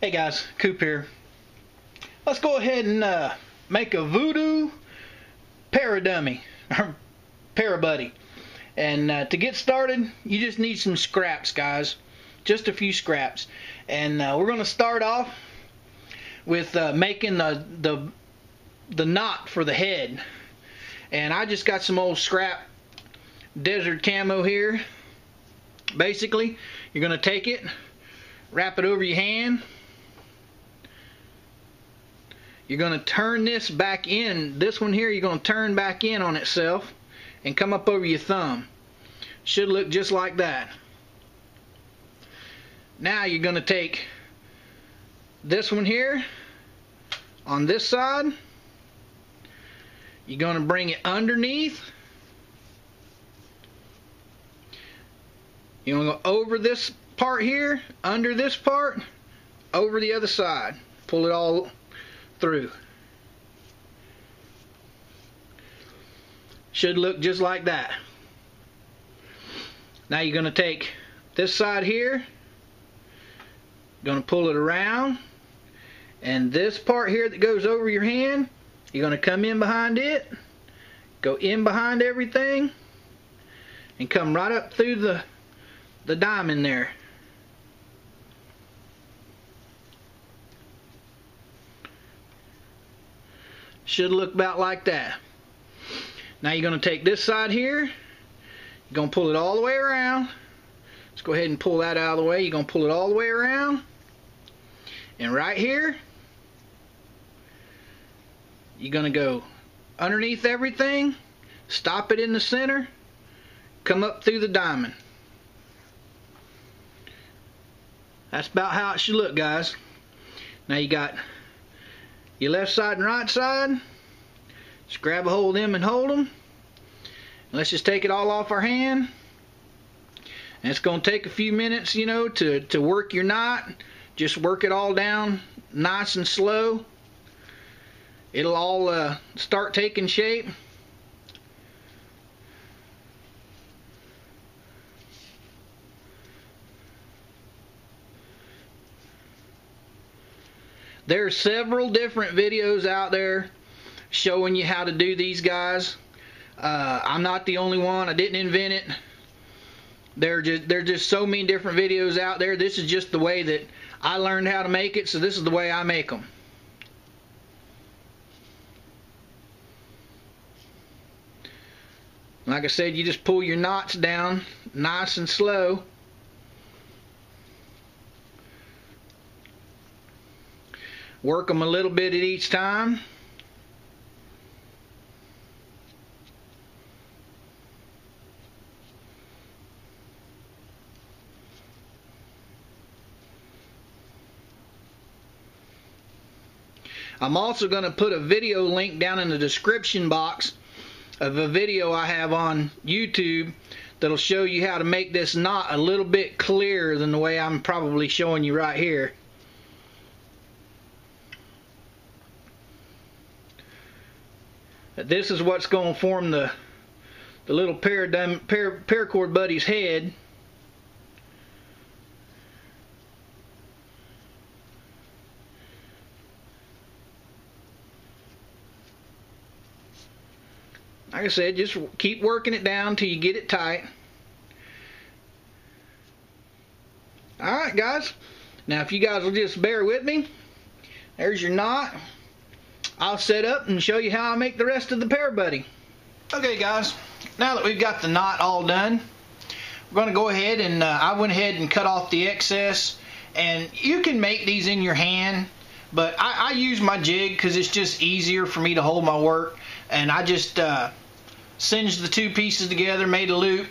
Hey guys, Coop here. Let's go ahead and make a VooDoo ParaDummy, or ParaBuddy. And to get started, you just need some scraps, guys. Just a few scraps. And we're going to start off with making the knot for the head. And I just got some old scrap desert camo here. Basically, you're going to take it, wrap it over your hand. You're going to turn this back in. This one here, you're going to turn back in on itself and come up over your thumb. Should look just like that. Now you're going to take this one here on this side. You're going to bring it underneath. You're going to go over this part here, under this part, over the other side. Pull it all through. Should look just like that. Now you're going to take this side here, going to pull it around, and this part here that goes over your hand, you're going to come in behind it, go in behind everything, and come right up through the diamond there. Should look about like that. Now you're going to take this side here, you're going to pull it all the way around. Let's go ahead and pull that out of the way. You're going to pull it all the way around, and right here you're going to go underneath everything, stop it in the center, come up through the diamond. That's about how it should look, guys. Now you got your left side and right side. Just grab a hold of them and hold them. Let's just take it all off our hand. And it's going to take a few minutes, you know, to work your knot. Just work it all down nice and slow. It'll all start taking shape. There are several different videos out there showing you how to do these, guys. I'm not the only one. I didn't invent it. There are just so many different videos out there. This is just the way that I learned how to make it, so this is the way I make them. Like I said, you just pull your knots down nice and slow. Work them a little bit at each time. I'm also going to put a video link down in the description box of a video I have on YouTube that'll show you how to make this knot a little bit clearer than the way I'm probably showing you right here. This is what's going to form the little Paracord head. Like I said, just keep working it down till you get it tight. Alright, guys. Now if you guys will just bear with me, there's your knot. I'll set up and show you how I make the rest of the ParaBuddy. Okay, guys, now that we've got the knot all done, we're going to go ahead and I went ahead and cut off the excess. And you can make these in your hand, but I use my jig because it's just easier for me to hold my work. And I just singed the two pieces together, made a loop.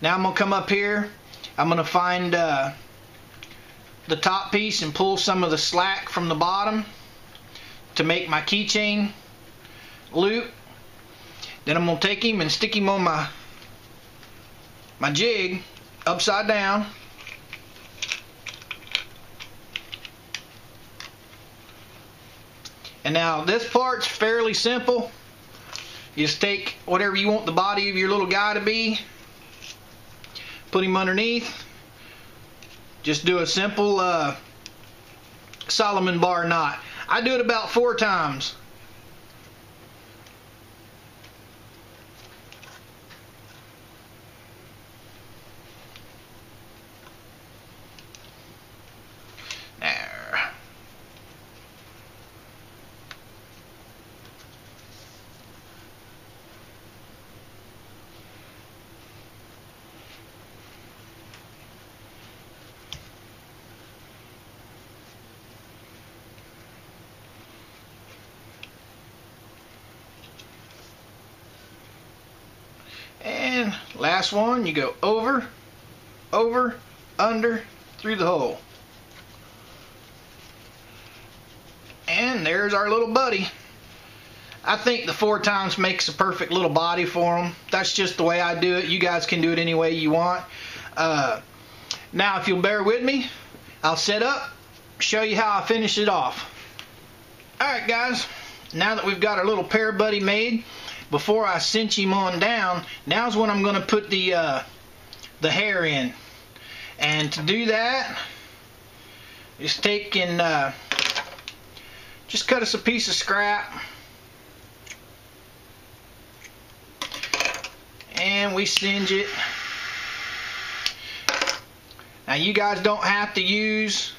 Now I'm going to come up here, I'm going to find the top piece and pull some of the slack from the bottom to make my keychain loop. Then I'm going to take him and stick him on my jig upside down. And now this part's fairly simple. You just take whatever you want the body of your little guy to be, put him underneath, just do a simple Solomon bar knot. I do it about 4 times. There. And last one, you go over, over, under, through the hole. And there's our little buddy. I think the 4 times makes a perfect little body for him. That's just the way I do it. You guys can do it any way you want. Now, if you'll bear with me, I'll set up, show you how I finish it off. Alright guys, now that we've got our little ParaBuddy made, before I cinch him on down, now's when I'm going to put the hair in. And to do that, just take and just cut us a piece of scrap. And we singe it. Now you guys don't have to use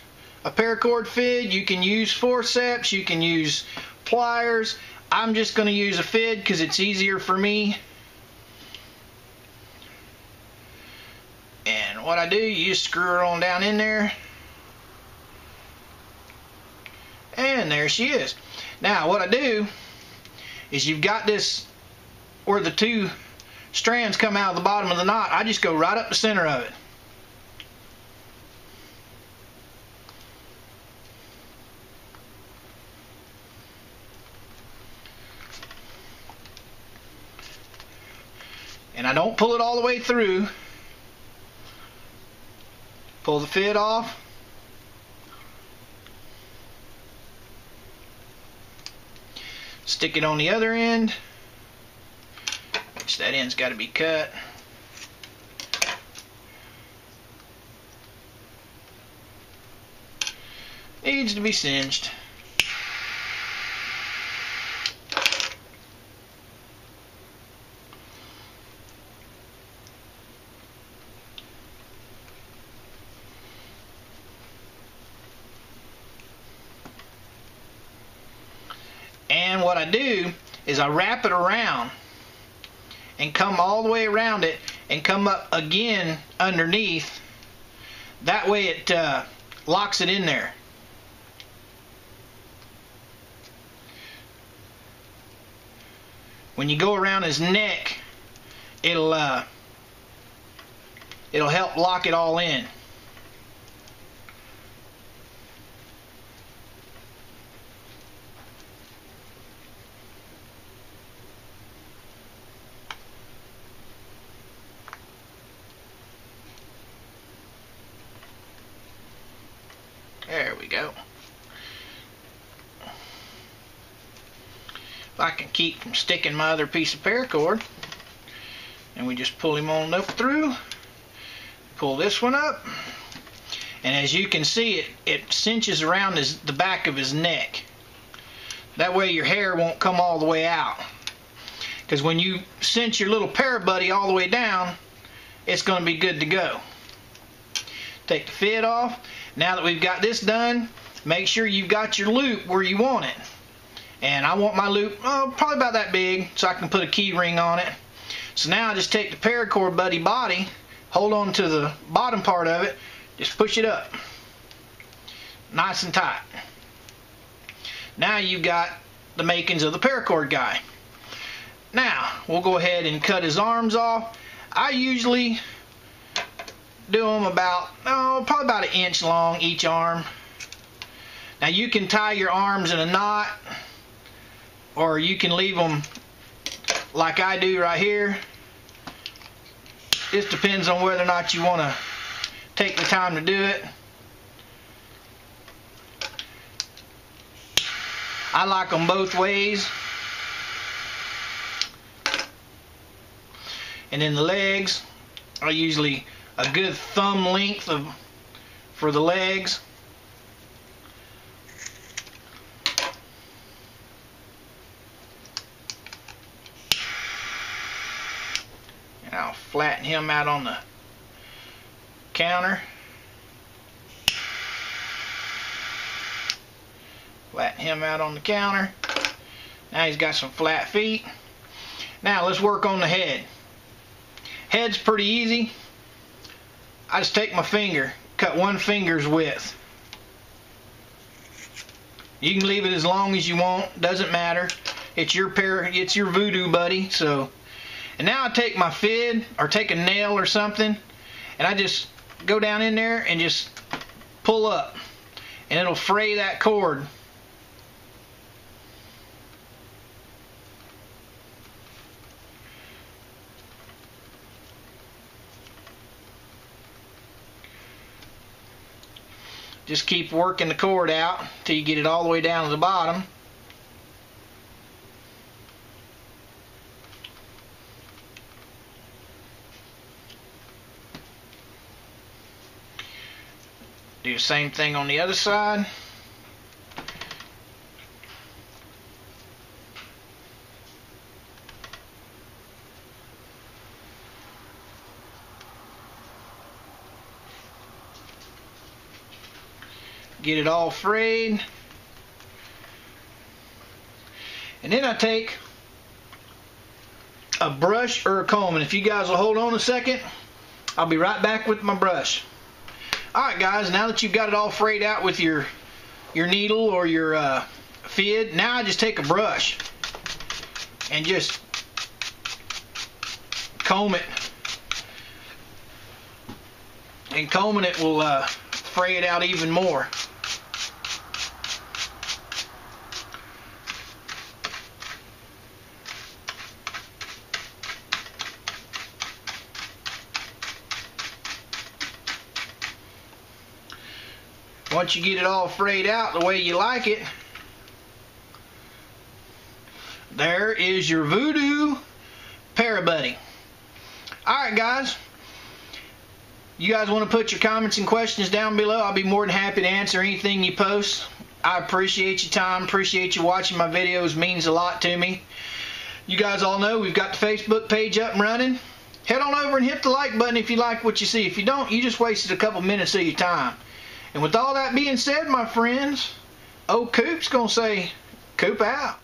a paracord fid. You can use forceps, you can use pliers. I'm just going to use a fid because it's easier for me. And what I do, you just screw her on down in there. And there she is. Now what I do is, you've got this where the 2 strands come out of the bottom of the knot. I just go right up the center of it. And I don't pull it all the way through. Pull the fid off. Stick it on the other end, which that end's got to be cut. Needs to be singed. And what I do is I wrap it around and come all the way around it and come up again underneath. That way it locks it in there. When you go around his neck, it'll help lock it all in. There we go. If I can keep from sticking my other piece of paracord, and we just pull him on up through, pull this one up, and as you can see, it cinches around the back of his neck. That way your hair won't come all the way out. Because when you cinch your little ParaBuddy all the way down, it's going to be good to go. Take the fid off. Now that we've got this done, make sure you've got your loop where you want it. And I want my loop probably about that big, so I can put a key ring on it. So now I just take the ParaCordBuddy body, hold on to the bottom part of it, just push it up. Nice and tight. Now you've got the makings of the paracord guy. Now we'll go ahead and cut his arms off. I usually do them about, probably about 1 inch long each arm. Now you can tie your arms in a knot, or you can leave them like I do right here. Just depends on whether or not you want to take the time to do it. I like them both ways. And then the legs are usually a good thumb length for the legs. And I'll flatten him out on the counter. Flatten him out on the counter. Now he's got some flat feet. Now let's work on the head. Head's pretty easy. I just take my finger, cut 1 finger's width. You can leave it as long as you want, doesn't matter. It's your VooDoo buddy. So, and now I take my fid or take a nail or something, and I just go down in there and just pull up, and it'll fray that cord. Just keep working the cord out till you get it all the way down to the bottom. Do the same thing on the other side. Get it all frayed. And then I take a brush or a comb, and if you guys will hold on a second, I'll be right back with my brush. Alright guys, now that you've got it all frayed out with your needle or your fid, now I just take a brush and just comb it. And combing it will fray it out even more. Once you get it all frayed out the way you like it, there is your VooDoo ParaBuddy. Alright guys, you guys want to put your comments and questions down below. I'll be more than happy to answer anything you post. I appreciate your time, appreciate you watching my videos, means a lot to me. You guys all know we've got the Facebook page up and running. Head on over and hit the like button if you like what you see. If you don't, you just wasted a couple minutes of your time. And with all that being said, my friends, old Coop's gonna say, Coop out.